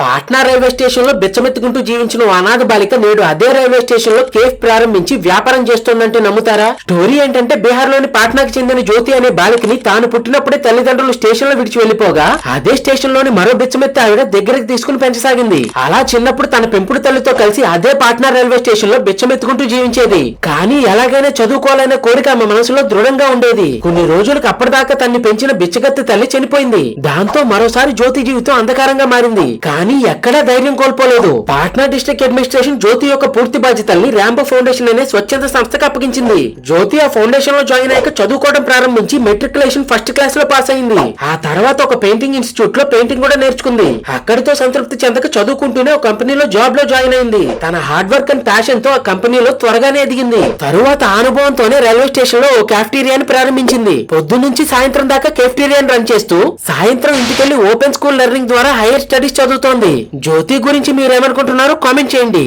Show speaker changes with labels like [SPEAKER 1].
[SPEAKER 1] Patna railway station లో బిచ్చమెత్తుకుంటూ జీవించిన ఓ అనాథ బాలిక నేడు అదే రైల్వే స్టేషన్ లో కేఫ్ ప్రారంభించి వ్యాపారం చేస్తోందంటే నమ్ముతారా? స్టోరీ ఏంటంటే బీహార్ లోని పాట్నాకి చెందిన జ్యోతి అనే బాలికని తాను పుట్టినప్పుడే తల్లిదండ్రులు స్టేషన్ లో విడిచి వెళ్లిపోగా అదే స్టేషన్ లోని మరో బిచ్చమెత్తి ఆవిడ దగ్గరికి తీసుకుని పెంచసాగింది. అలా చిన్నప్పుడు తన పెంపుడు తల్లితో కలిసి అదే పాట్నా రైల్వే స్టేషన్ లో బిచ్చమెత్తుకుంటూ జీవించేది. కానీ ఎలాగైనా చదువుకోవాలనే కోరిక ఆమె మనసులో దృఢంగా ఉండేది. కొన్ని రోజులకు అప్పటిదాకా తన్ని పెంచిన బిచ్చగత్తి తల్లి చనిపోయింది. దాంతో మరోసారి జ్యోతి జీవితం అంధకారంగా మారింది. కానీ ఎక్కడా ధైర్యం కోల్పోలేదు. పాట్నా డిస్ట్రిక్ట్ అడ్మినిస్ట్రేషన్ జ్యోతి యొక్క పూర్తి బాధ్యతల్ని ర్యాంబో ఫౌండేషన్ అనే స్వచ్ఛంద సంస్థకు అప్పగించింది. జ్యోతి ఆ ఫౌండేషన్ లో జాయిన్ అయ్యాక చదువుకోవడం ప్రారంభించి మెట్రికులేషన్ ఫస్ట్ క్లాస్ లో పాస్ అయింది. ఆ తర్వాత ఒక పెయింటింగ్ ఇన్స్టిట్యూట్ లో పెయింటింగ్ కూడా నేర్చుకుంది. అక్కడితో సంతృప్తి చెందక చదువుకుంటూనే ఒక కంపెనీలో జాబ్ లో జాయిన్ అయింది. తన హార్డ్ వర్క్ అండ్ ప్యాషన్ తో ఆ కంపెనీలో త్వరగానే ఎదిగింది. తరువాత అనుభవంతోనే రైల్వే స్టేషన్ లో ఓ కాఫ్టీరియాని ప్రారంభించింది. పొద్దున్నుంచి సాయంత్రం దాకా కాఫ్టీరియాని రన్ చేస్తూ సాయంత్రం ఇంటికెళ్లి ఓపెన్ స్కూల్ లెర్నింగ్ ద్వారా హైయర్ స్టడీస్ చదువుతోంది. జ్యోతి గురించి మీరేమనుకుంటున్నారో కామెంట్ చేయండి.